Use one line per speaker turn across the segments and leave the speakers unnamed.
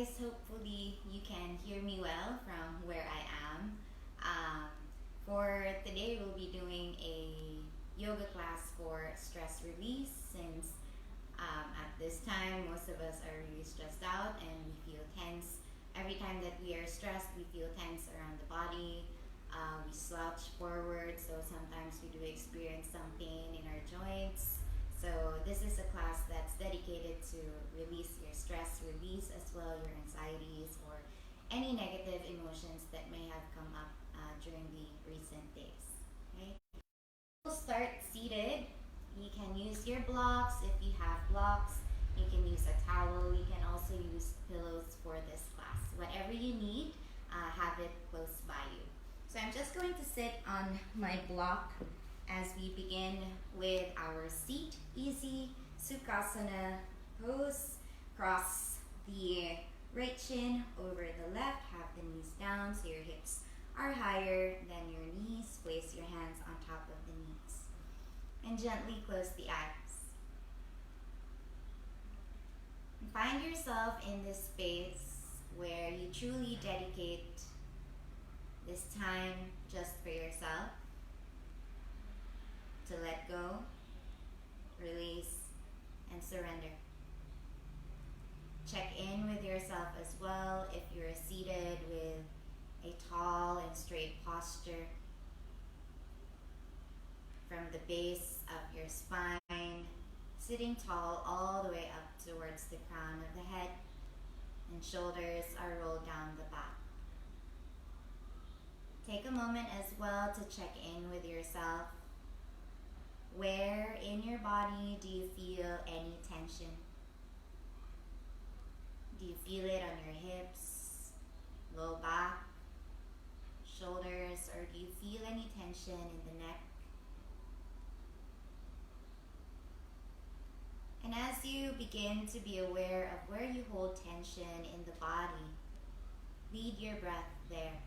guys. Hopefully you can hear me well from where I am. Um, for today, we'll be doing a yoga class for stress release since at this time, most of us are really stressed out and we feel tense. Every time that we are stressed, we feel tense around the body. We slouch forward, so sometimes we do experience some pain in our joints. So this is a class that's dedicated to release your stress, release as well your anxieties or any negative emotions that may have come up during the recent days. Okay, we'll start seated. You can use your blocks if you have blocks. You can use a towel. You can also use pillows for this class. Whatever you need, have it close by you. So I'm just going to sit on my block as we begin with our seat easy Sukhasana pose. Cross the right shin over the left, have the knees down so your hips are higher than your knees. Place your hands on top of the knees and gently close the eyes. And find yourself in this space where you truly dedicate this time just for yourself, to let go, release, and surrender. Check in with yourself as well if you're seated with a tall and straight posture from the base of your spine, sitting tall all the way up towards the crown of the head, and shoulders are rolled down the back. Take a moment as well to check in with yourself. Where in your body do you feel any tension? Do you feel it on your hips, low back, shoulders, or do you feel any tension in the neck? And as you begin to be aware of where you hold tension in the body, lead your breath there.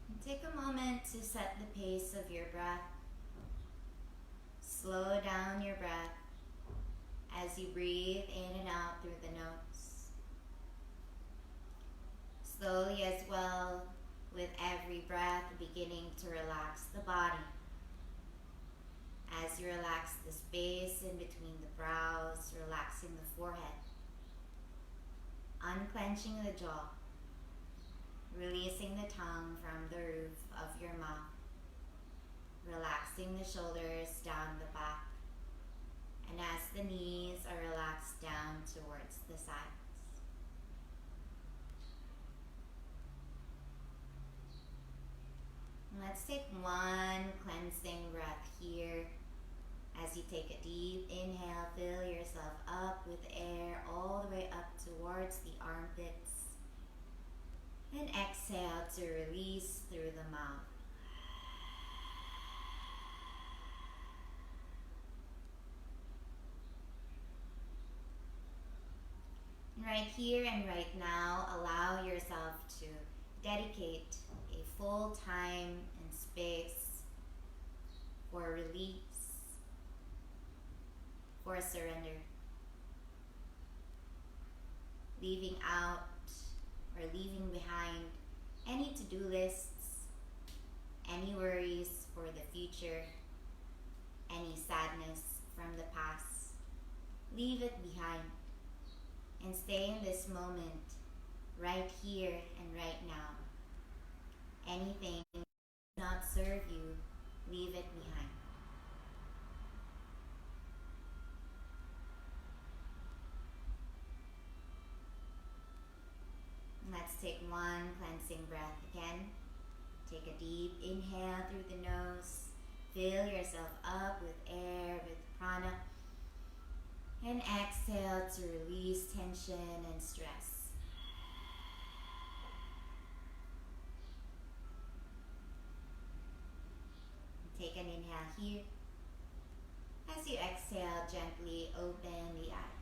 And take a moment to set the pace of your breath. Slow down your breath as you breathe in and out through the nose. Slowly as well, with every breath, beginning to relax the body. As you relax the space in between the brows, relaxing the forehead, unclenching the jaw, releasing the tongue from the roof of your mouth, relaxing the shoulders down the back, and as the knees are relaxed down towards the sides. Let's take one cleansing breath here. As you take a deep inhale, fill yourself up with air all the way up towards the armpits. And exhale to release through the mouth. Right here and right now, allow yourself to dedicate a full time and space for release, for surrender. Leaving out or leaving behind any to-do lists, any worries for the future, any sadness from the past. Leave it behind and stay in this moment, right here and right now. Anything that does not serve you, leave it behind. Let's take one cleansing breath again. Take a deep inhale through the nose. Fill yourself up with air, with prana. And exhale to release tension and stress. Take an inhale here. As you exhale, gently open the eyes.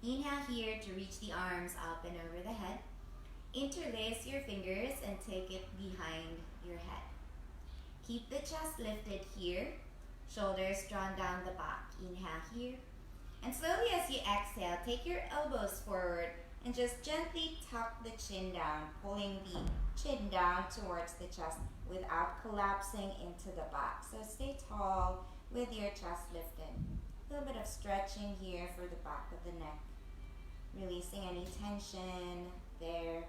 Inhale here to reach the arms up and over the head. Interlace your fingers and take it behind your head. Keep the chest lifted here. Shoulders drawn down the back. Inhale here. And slowly as you exhale, take your elbows forward and just gently tuck the chin down, pulling the chin down towards the chest without collapsing into the back. So stay tall with your chest lifted. A little bit of stretching here for the back of the neck. Releasing any tension there.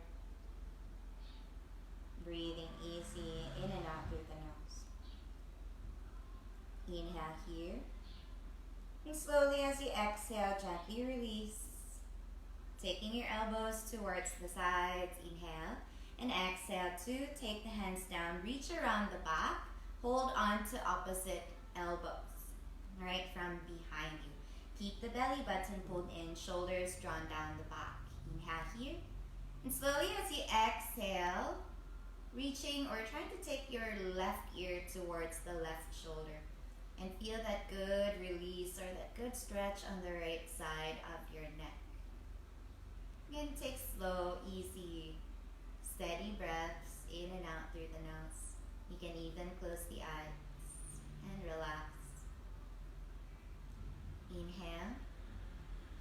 Breathing easy in and out through the nose. Inhale here. And slowly as you exhale, gently release. Taking your elbows towards the sides. Inhale. And exhale to take the hands down. Reach around the back. Hold on to opposite elbows. Right from behind you. Keep the belly button pulled in. Shoulders drawn down the back. Inhale here. And slowly as you exhale, reaching or trying to take your left ear towards the left shoulder. And feel that good release or that good stretch on the right side of your neck. Again, take slow, easy, steady breaths in and out through the nose. You can even close the eyes and relax. Inhale.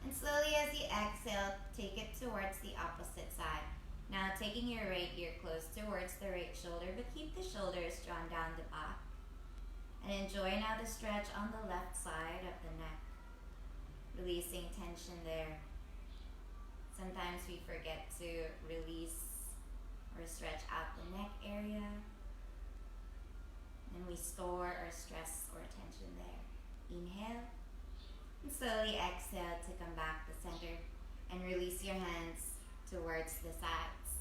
And slowly as you exhale, take it towards the opposite side. Now taking your right ear close towards the right shoulder, but keep the shoulders drawn down the back. And enjoy now the stretch on the left side of the neck. Releasing tension there. Sometimes we forget to release or stretch out the neck area. And we store our stress or tension there. Inhale. And slowly exhale to come back to center. And release your hands towards the sides.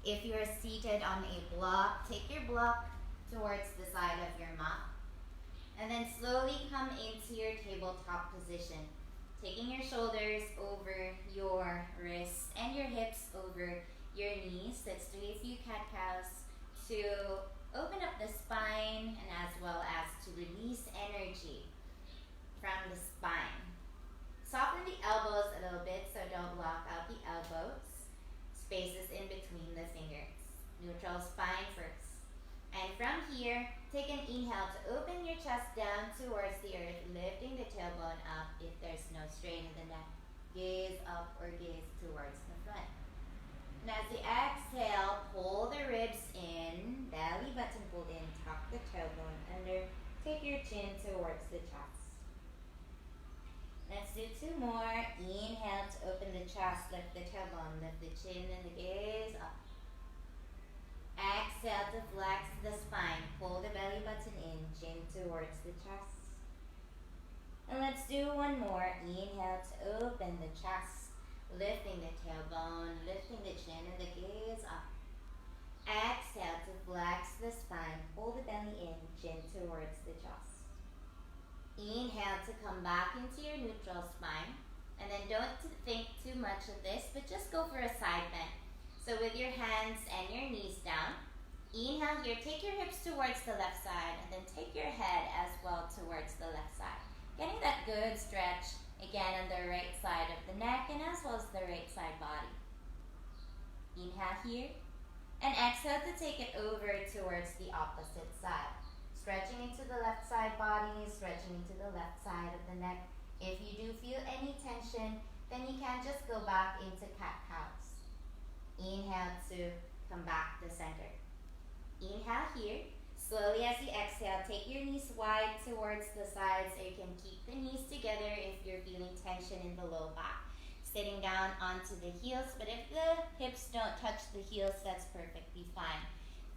If you are seated on a block, take your block towards the side of your mat. And then slowly come into your tabletop position. Taking your shoulders over your wrists and your hips over your knees. Let's do a few cat-cows to open up the spine and as well as to release energy from the spine. Soften the elbows a little bit so don't lock out the elbows. Spaces in between the fingers. Neutral spine first. And from here, take an inhale to open your chest down towards the earth, lifting the tailbone up if there's no strain in the neck. Gaze up or gaze towards the front. And as you exhale, pull the ribs in, belly button pulled in, tuck the tailbone under, take your chin towards the chest. Let's do two more. Inhale to open the chest, lift the tailbone, lift the chin and the gaze up. Exhale to flex the spine, pull the belly button in, chin towards the chest. And let's do one more. Inhale to open the chest, lifting the tailbone, lifting the chin and the gaze up. Exhale to flex the spine, pull the belly in, chin towards the chest. Inhale to come back into your neutral spine. And then don't think too much of this, but just go for a side bend. So with your hands and your knees down, inhale here, take your hips towards the left side and then take your head as well towards the left side. Getting that good stretch again on the right side of the neck and as well as the right side body. Inhale here and exhale to take it over towards the opposite side. Stretching into the left side body, stretching into the left side of the neck. If you do feel any tension, then you can just go back into cat-cows. Inhale to come back to center. Inhale here. Slowly as you exhale, take your knees wide towards the sides so you can keep the knees together if you're feeling tension in the low back. Sitting down onto the heels, but if the hips don't touch the heels, that's perfectly fine.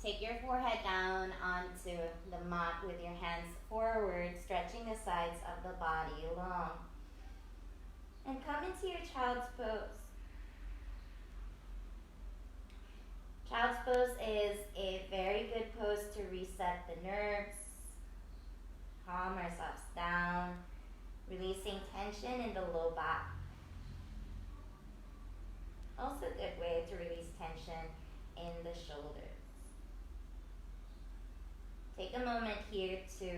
Take your forehead down onto the mat with your hands forward, stretching the sides of the body long. And come into your child's pose. Child's pose is a very good pose to reset the nerves, calm ourselves down, releasing tension in the low back. Also a good way to release tension in the shoulders. Take a moment here to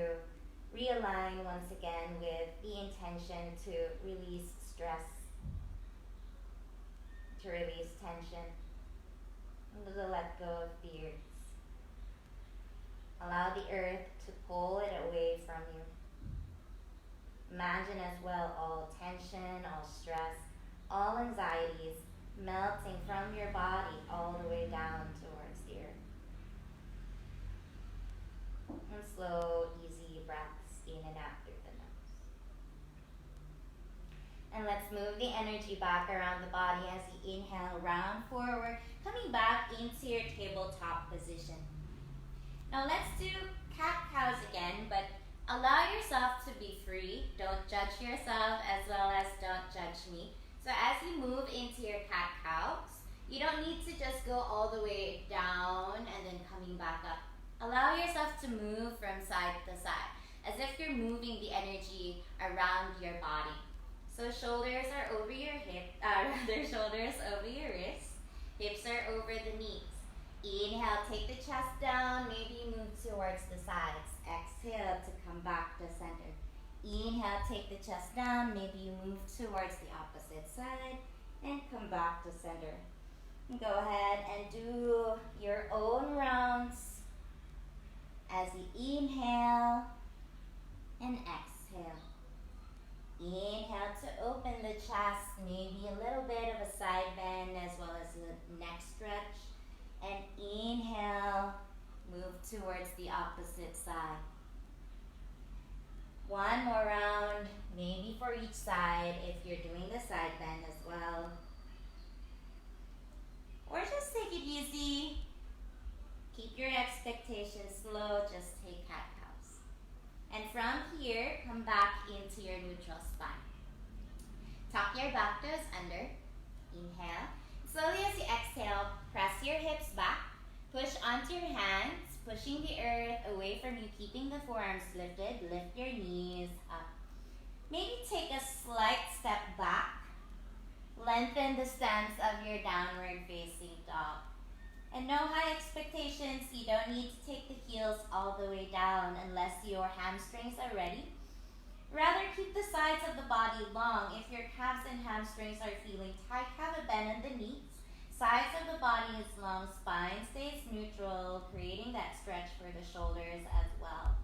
realign once again with the intention to release stress, to release tension, and to let go of fears. Allow the earth to pull it away from you.
Imagine as well all tension, all stress, all anxieties melting from your body all the way down towards the earth. And slow, easy breaths in and out through the nose. And let's move the energy back around the body as you inhale, round forward, coming back into your tabletop position. Now let's do cat-cows again, but allow yourself to be free. Don't judge yourself as well as don't judge me. So as you move into your cat-cows, you don't need to just go all the way down and then coming back up. Allow yourself to move from side to side, as if you're moving the energy around your body. So shoulders are over your shoulders over your wrists, hips are over the knees. Inhale, take the chest down, maybe move towards the sides. Exhale to come back to center. Inhale, take the chest down, maybe you move towards the opposite side and come back to center. Go ahead and do your own rounds as you inhale and exhale. Inhale to open the chest, maybe a little bit of a side bend as well as a neck stretch. And inhale, move towards the opposite side. One more round, maybe for each side if you're doing the side bend as well. Or just take it easy. Keep your expectations low, just take cat-cows. And from here, come back into your neutral spine. Tuck your back toes under. Inhale. Slowly as you exhale, press your hips back. Push onto your hands, pushing the earth away from you, keeping the forearms lifted. Lift your knees up. Maybe take a slight step back. Lengthen the stance of your downward facing dog. And no high expectations. You don't need to take the heels all the way down unless your hamstrings are ready. Rather, keep the sides of the body long. If your calves and hamstrings are feeling tight, have a bend in the knees. Sides of the body is long, spine stays neutral, creating that stretch for the shoulders as well.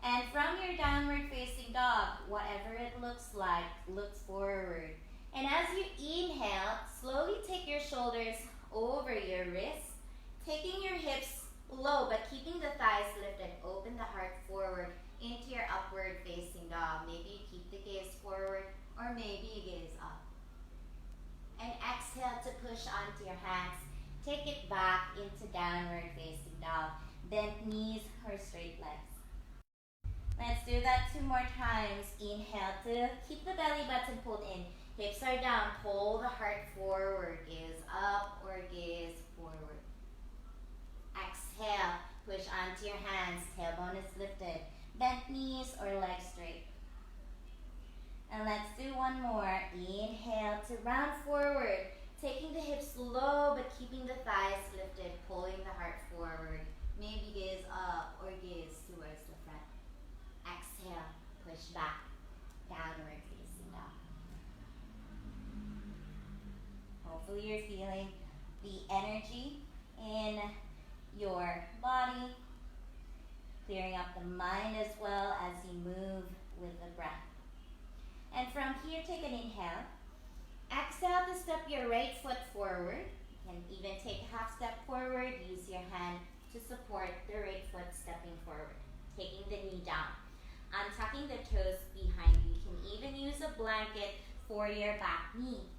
And from your downward facing dog, whatever it looks like, look forward. And as you inhale, slowly take your shoulders over your wrists, taking your hips low but keeping the thighs lifted. Open the heart forward into your upward facing dog. Maybe you keep the gaze forward or maybe you gaze up. And exhale to push onto your hands. Take it back into downward facing dog. Bent knees or straight legs. Let's do that 2 more times. Inhale to keep the belly button pulled in. Hips are down. Pull the heart forward. Gaze up or gaze forward. Exhale. Push onto your hands. Tailbone is lifted. Bent knees or legs straight. And let's do one more. Inhale to round forward. Taking the hips low but keeping the thighs lifted. Pulling the heart forward. Maybe gaze up or gaze towards the front. Exhale. Push back. Downward facing dog. Hopefully you're feeling the energy in your body, clearing up the mind as well as you move with the breath. And from here, take an inhale. Exhale to step your right foot forward. You can even take a half step forward. Use your hand to support the right foot stepping forward. Taking the knee down. Untucking the toes behind you. You can even use a blanket for your back knee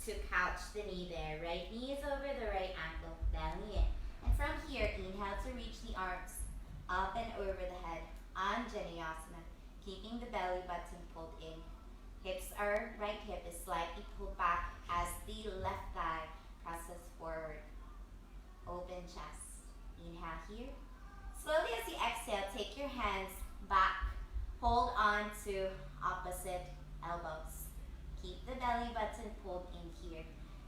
to couch the knee there. Right knee is over the right ankle, belly in. And from here, inhale to reach the arms up and over the head. Anjaneyasana, keeping the belly button pulled in. Hips are, right hip is slightly pulled back as the left thigh presses forward. Open chest. Inhale here. Slowly as you exhale, take your hands back. Hold on to opposite elbows. Keep the belly button pulled in here.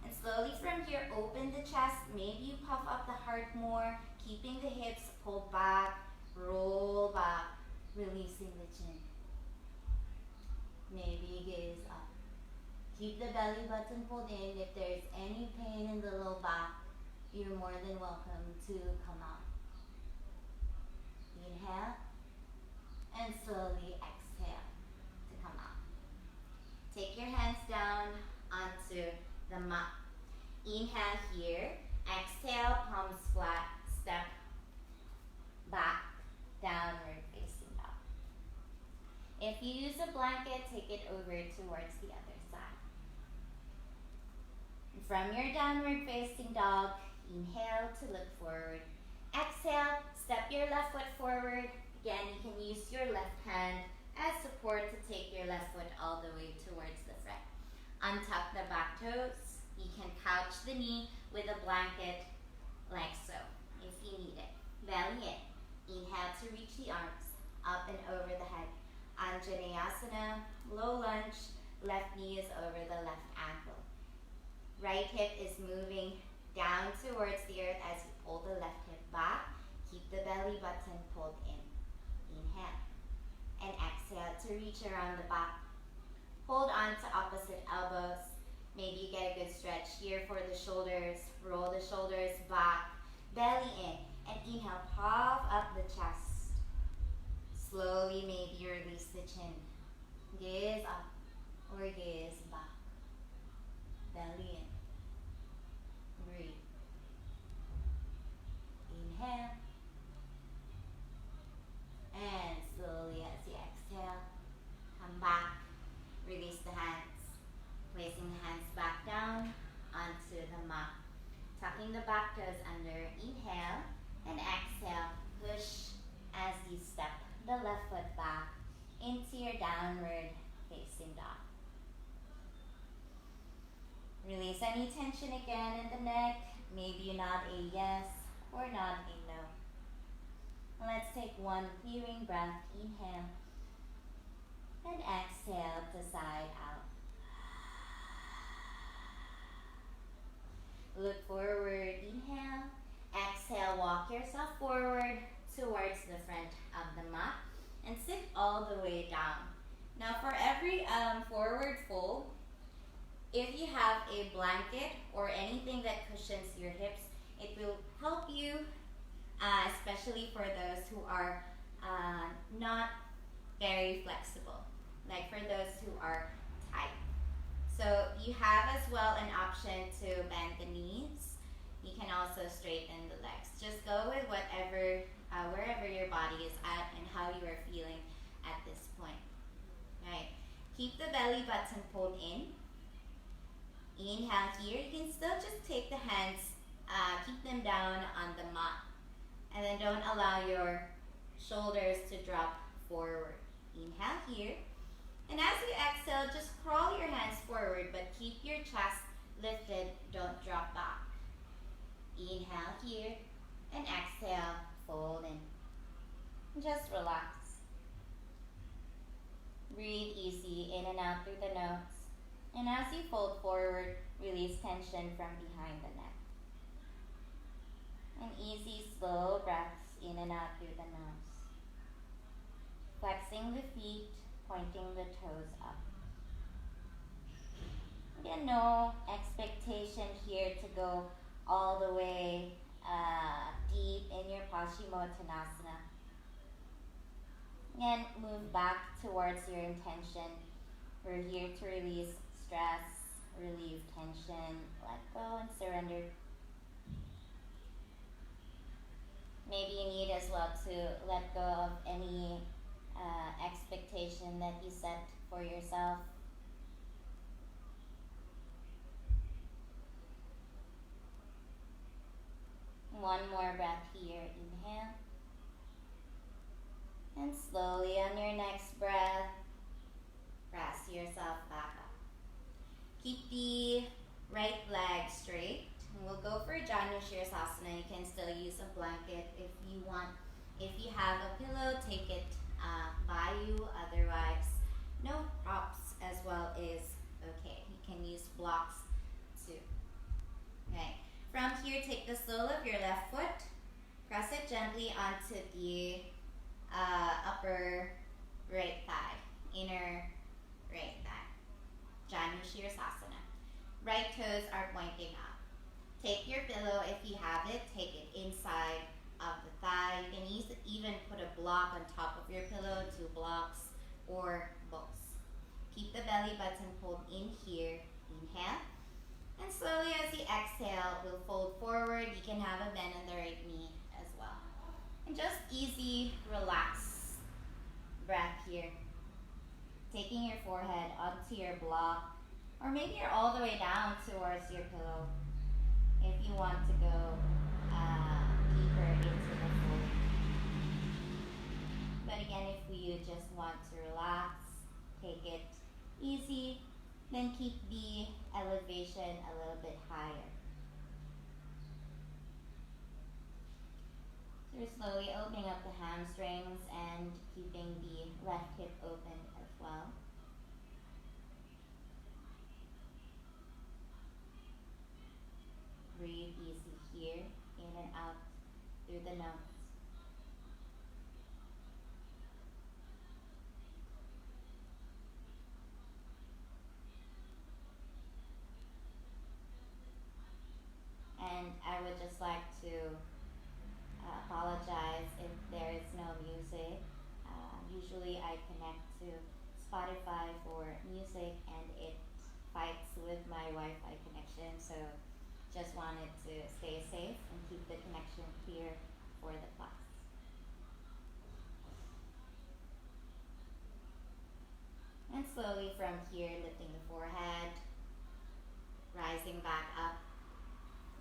And slowly from here, open the chest. Maybe you puff up the heart more, keeping the hips pulled back, roll back, releasing the chin. Maybe gaze up. Keep the belly button pulled in. If there's any pain in the low back, you're more than welcome to come out. Inhale and slowly exhale. Take your hands down onto the mat. Inhale here. Exhale, palms flat. Step back, downward facing dog. If you use a blanket, take it over towards the other side. From your downward facing dog, inhale to look forward. Exhale, step your left foot forward. Again, you can use your left hand as support to take your left foot all the way towards the front. Untuck the back toes. You can couch the knee with a blanket like so, if you need it. Belly in. Inhale to reach the arms up and over the head. Anjaneyasana, low lunge. Left knee is over the left ankle. Right hip is moving down towards the earth as you pull the left hip back. Keep the belly button pulled in. Inhale. And exhale to reach around the back. Hold on to opposite elbows. Maybe you get a good stretch here for the shoulders. Roll the shoulders back. Belly in. And inhale, puff up the chest. Slowly maybe you release the chin. Gaze up or gaze back. Belly in. Breathe. Inhale. And slowly as you exhale, come back. Release the hands. Placing the hands back down onto the mat. Tucking the back toes under. Inhale and exhale. Push as you step the left foot back into your downward facing dog. Release any tension again in the neck. Maybe you nod a yes or nod a no. Let's take one clearing breath. Inhale and exhale to side out. Look forward. Inhale. Exhale, walk yourself forward towards the front of the mat and sit all the way down. Now for every forward fold, if you have a blanket or anything that cushions your hips, it will help you, especially for those who are not very flexible, like for those who are tight. So you have as well an option to bend the knees. You can also straighten the legs. Just go with whatever, wherever your body is at and how you are feeling at this point. Right. Keep the belly button pulled in. Inhale here. You can still just take the hands, keep them down on the mat. And then don't allow your shoulders to drop forward. Inhale here. And as you exhale, just crawl your hands forward, but keep your chest lifted. Don't drop back. Inhale here. And exhale, fold in. Just relax. Breathe easy in and out through the nose. And as you fold forward, release tension from behind the neck. And easy, slow breaths in and out through the nose. Flexing the feet, pointing the toes up. Again, no expectation here to go all the way deep in your Paschimottanasana. Again, move back towards your intention. We're here to release stress, relieve tension, let go and surrender. Maybe you need as well to let go of any expectation that you set for yourself. One more breath here. Inhale. And slowly on your next breath, press yourself back up. Keep the right leg straight. And we'll go for Janu Shirsasana. You can still use a blanket if you want. If you have a pillow, take it by you. Otherwise, no props as well is okay. You can use blocks too. Okay. From here, take the sole of your left foot. Press it gently onto the upper right thigh, inner right thigh. Janu Shirsasana. Right toes are pointing up. Take your pillow if you have it, take it inside of the thigh. You can even put a block on top of your pillow, 2 blocks or both.
Keep the belly button pulled in here. Inhale. And slowly as you exhale, we'll fold forward. You can have a bend in the right knee as well. And just easy, relax breath here. Taking your forehead onto your block, or maybe you're all the way down towards your pillow if you want to go deeper into the fold. But again, if you just want to relax, take it easy, then keep the elevation a little bit higher. So you're slowly opening up the hamstrings and keeping the left hip open as well. Breathe easy here, in and out through the nose. And I would just like to apologize if there is no music. Usually I connect to Spotify for music and it fights with my Wi-Fi connection, so just wanted to stay safe and keep the connection clear for the class. And slowly from here, lifting the forehead, rising back up,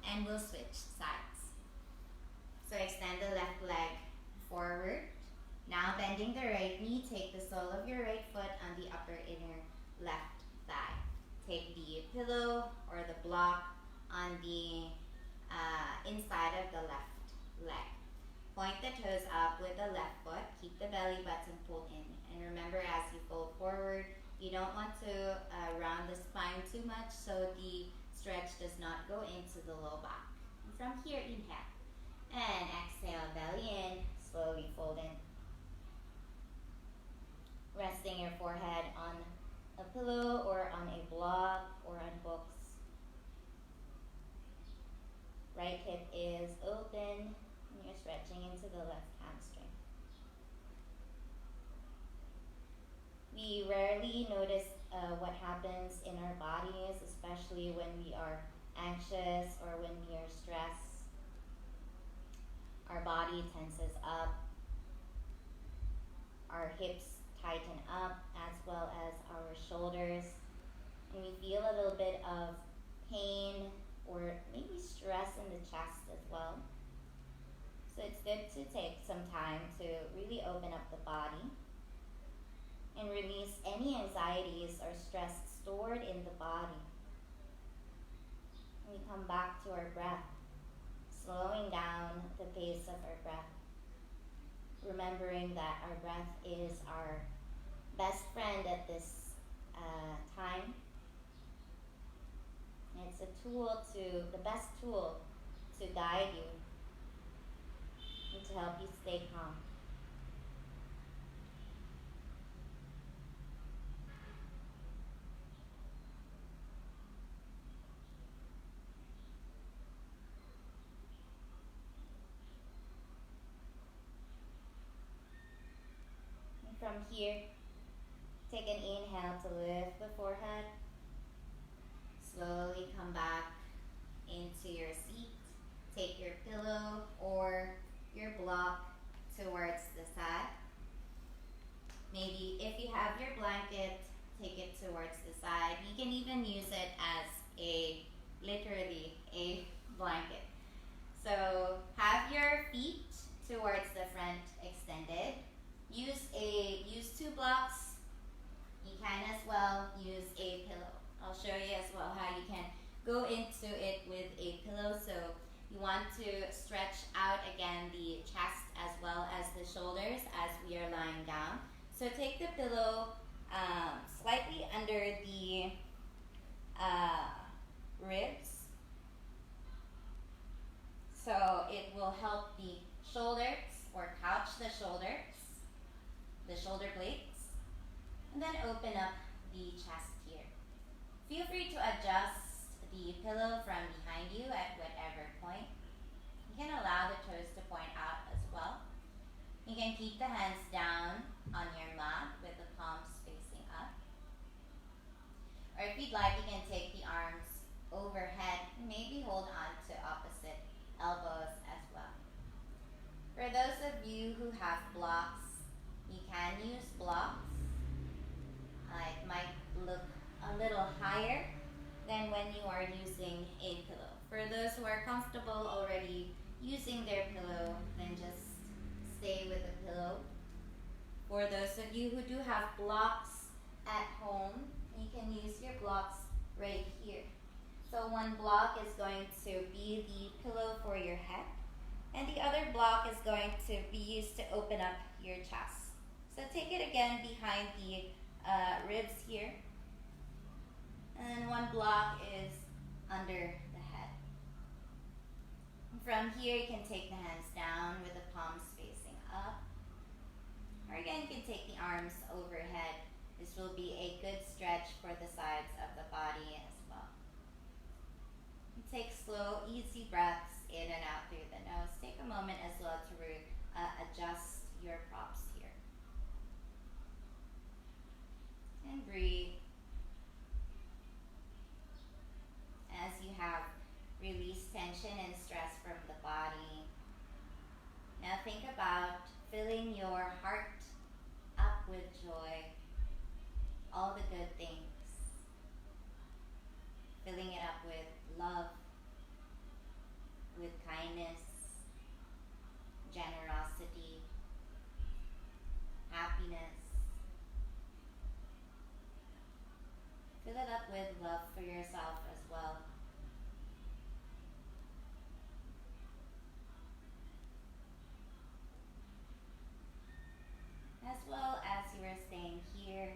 and we'll switch sides. So extend the left leg forward. Now bending the right knee, take the sole of your right foot on the upper inner left thigh. Take the pillow or the block on the inside of the left leg. Point the toes up with the left foot. Keep the belly button pulled in. And remember, as you fold forward, you don't want to round the spine too much so the stretch does not go into the low back. And from here, inhale. And exhale, belly in, slowly fold in. Resting your forehead on a pillow or on a block or on books. Right hip is open and you're stretching into the left hamstring. We rarely notice what happens in our bodies, especially when we are anxious or when we are stressed. Our body tenses up, our hips tighten up, as well as our shoulders, and we feel a little bit of pain or maybe stress in the chest as well. So it's good to take some time to really open up the body and release any anxieties or stress stored in the body. And we come back to our breath, slowing down the pace of our breath, remembering that our breath is our best friend at this time. It's the best tool to guide you and to help you stay calm. And from here, take an inhale to lift the forehead. Slowly come back into your seat. Take your pillow or your block towards the side. Maybe if you have your blanket, take it towards the side. You can even use it as literally a blanket. So have your feet towards the front extended. Use 2 blocks. You can as well use a pillow. I'll show you as well how you can go into it with a pillow. So you want to stretch out again the chest as well as the shoulders as we are lying down. So take the pillow slightly under the ribs. So it will help the shoulders or couch the shoulder blades, and then open up the chest here. Feel free to adjust the pillow from behind you at whatever point. You can allow the toes to point out as well. You can keep the hands down on your mat with the palms facing up.
who have blocks, you can use blocks. It might look a little higher than when you are using a pillow. For those who are comfortable already using their pillow, then just stay with the pillow. For those of you who do have blocks at home, you can use your blocks right here. So one block is going to be the pillow for your head, and the other block is going to be used to open up your chest. So take it again behind the ribs here, and one block is under the head. From here, you can take the hands down with the palms facing up, or again, you can take the arms overhead. This will be a good stretch for the sides of the body as well. Take slow, easy breaths in and out through the nose. Take a moment as well to adjust your props here. And breathe. As you have released tension and stress from the body, now think about filling your heart up with joy, all the good things. Filling it up with love, with kindness, generosity, happiness. Fill it up with love for yourself as well. As well as you are staying here,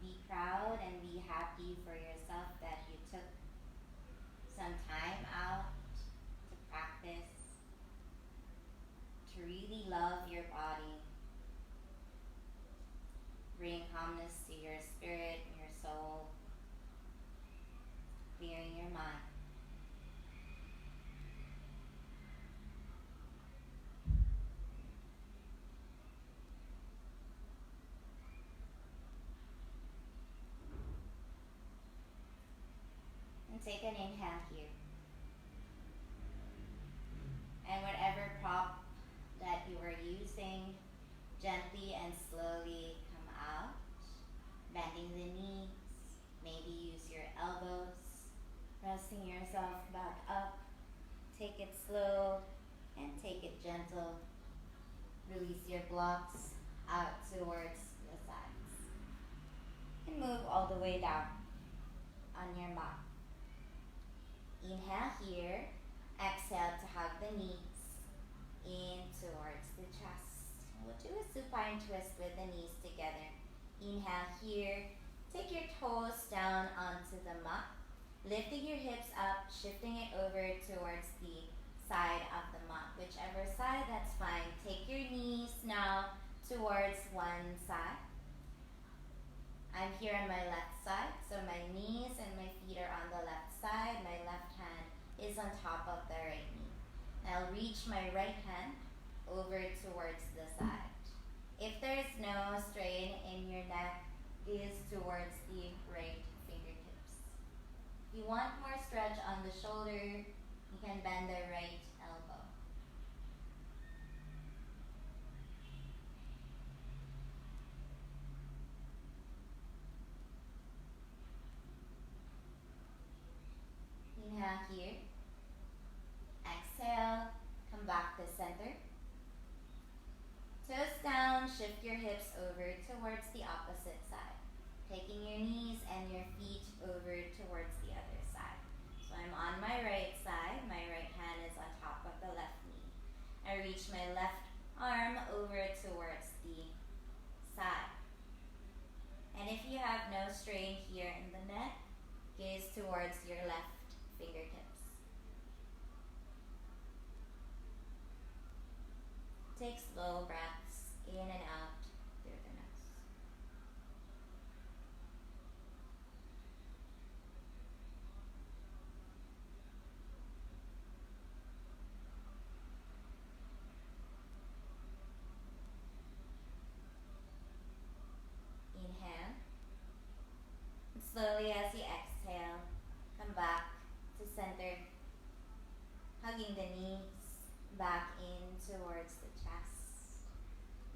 be proud and be happy for yourself that you took some time out to practice, to really love your body, bring calmness to your spirit, your soul, clearing your mind. And take an inhale here. And whatever prop that you are using, gently and slowly come out, bending the knees, maybe use your elbows, pressing yourself back up. Take it slow and take it gentle. Release your blocks out towards the sides. And move all the way down on your mat. Inhale here. Exhale to hug the knees in towards the chest. We'll do a supine twist with the knees together. Inhale here. Take your toes down onto the mat. Lifting your hips up, shifting it over towards the side of the mat. Whichever side, that's fine. Take your knees now towards one side. I'm here on my left side, so my knees and my feet are on the left side. My left hand is on top of the right knee. I'll reach my right hand over towards the side. If there's no strain in your neck, gaze towards the right fingertips. If you want more stretch on the shoulder, you can bend the right elbow. Inhale here. Exhale, come back to center. Toes down, shift your hips over towards the opposite side. Taking your knees and your feet over towards the other side. So I'm on my right side, my right hand is on top of the left knee. I reach my left arm over towards the side. And if you have no strain here in the neck, gaze towards your left fingertips. Take slow breaths in and out through the nose. Inhale. And slowly as you exhale, come back to center, hugging the knees back in towards the chest.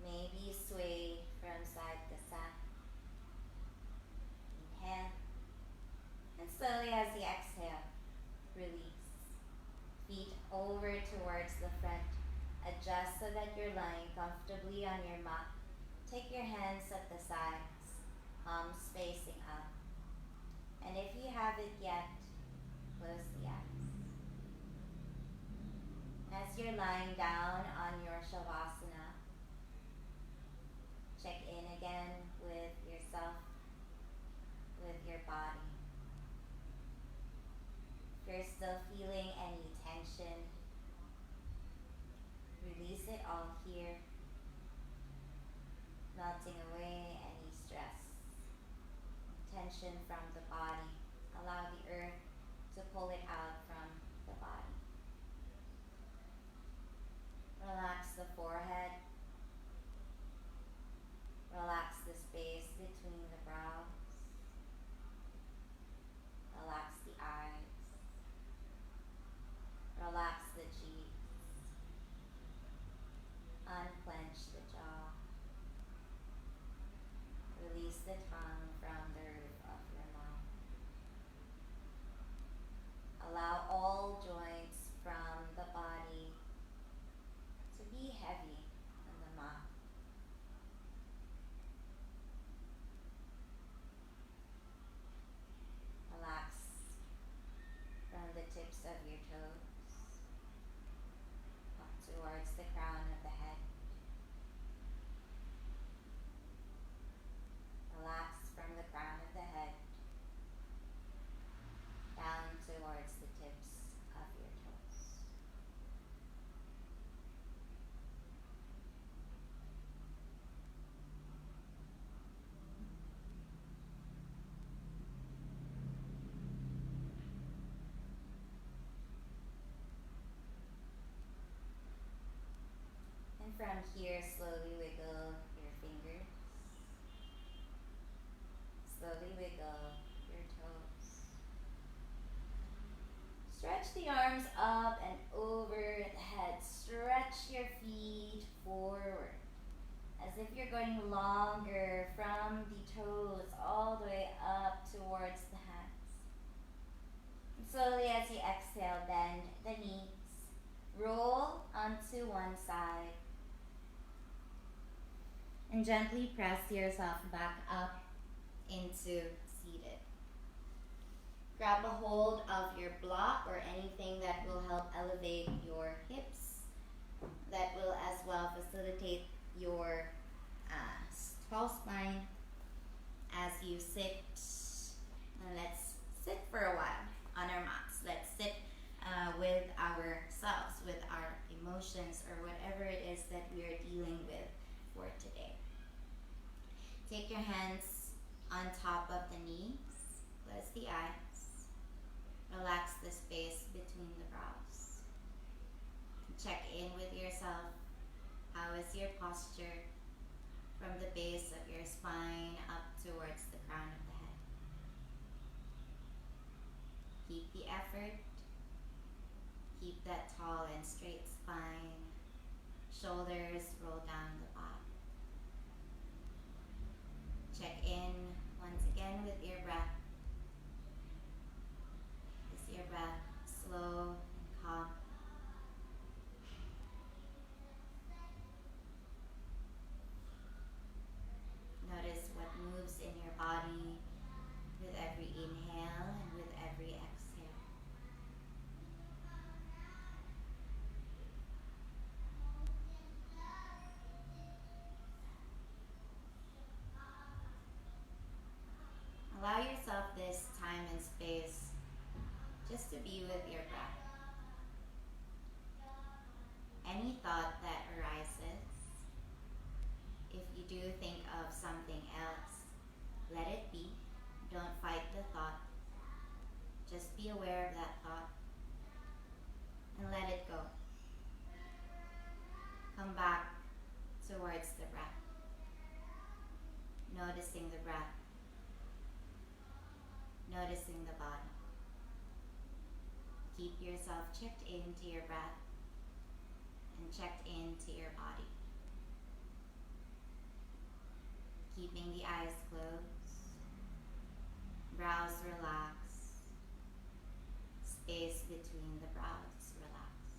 Maybe sway from side to side. Inhale. And slowly as you exhale, release. Feet over towards the front. Adjust so that you're lying comfortably on your mat. Take your hands at the sides, palms facing up. And if you haven't yet, close the eyes. As you're lying down on your Shavasana, check in again with yourself, with your body. If you're still feeling any tension, release it all here, melting away any stress, tension from the body. Allow the earth to pull it out from the body. Relax the forehead. Relax the space between the brows. Relax the eyes. Relax the cheeks. Unclench the jaw. Release the tongue from the roof of your mouth. Allow all joints from the body to be heavy on the mat. Relax from the tips of your toes up towards the crown of the head. Relax from the crown of the head down towards the tips of your toes. And from here, slowly wiggle your fingers. Slowly wiggle your toes. Stretch the arms up and over the head. Stretch your feet forward. As if you're going longer from the toes all the way up towards the hands. And slowly as you exhale, bend the knees. Roll onto one side. And gently press yourself back up into seated. Grab a hold of your block or anything that will help elevate your hips. That will as well facilitate your tall spine as you sit. And let's sit for a while on our mats. Let's sit with ourselves, with our emotions, or whatever it is that we are dealing with for today. Take your hands on top of the knees. Close the eyes. Relax the space between the brows. Check in with yourself. How is your posture from the base of your spine up towards the crown of the head? Keep the effort. Keep that tall and straight spine. Shoulders roll down the bottom. Check in once again with your breath. Is your breath slow and calm? Notice what moves in your body with every inhale and with every exhale. Allow yourself this time and space just to be with your breath. Any thought that arises, if you do think of something else, let it be. Don't fight the thought. Just be aware of that thought and let it go. Come back towards the breath, noticing the breath, noticing the body. Keep yourself checked into your breath and checked into your body.
keeping the eyes closed, brows relaxed, space between the brows relaxed.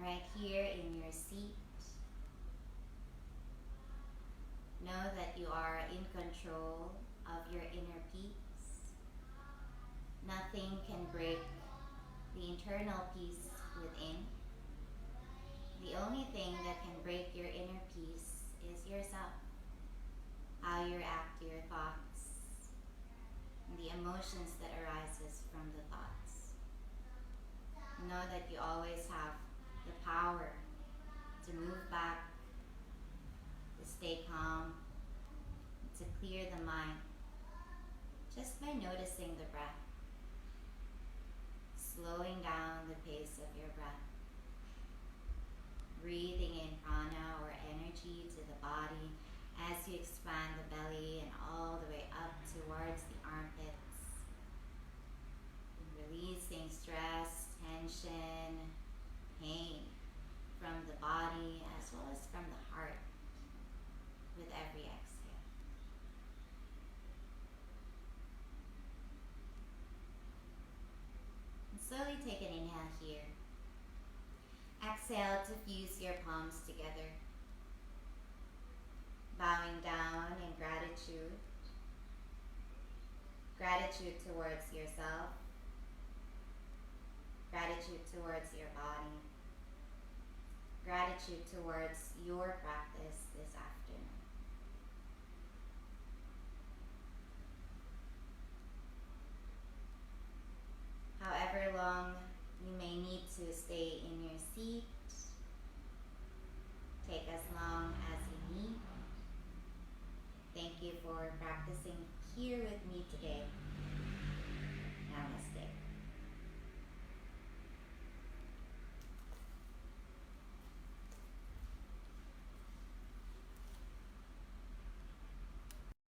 Right here in your seat, know that you are in control of your inner peace. Nothing can break the internal peace within. The only thing that can break your inner peace is yourself. How you react to your thoughts and the emotions that arises from the thoughts. Know that you always have the power to move back, to stay calm, to clear the mind, just by noticing the breath, slowing down the pace of your breath, breathing in prana or energy to the body as you expand the belly and all the way up towards the armpits, and releasing stress, tension, pain from the body as well as from the heart with every exhale. And slowly take an inhale here. Exhale to fuse your palms together, bowing down in gratitude. Gratitude towards yourself, gratitude towards your body, gratitude towards your practice this afternoon. However long you may need to stay in your seat, take as long as you need. Thank you for practicing here with me today.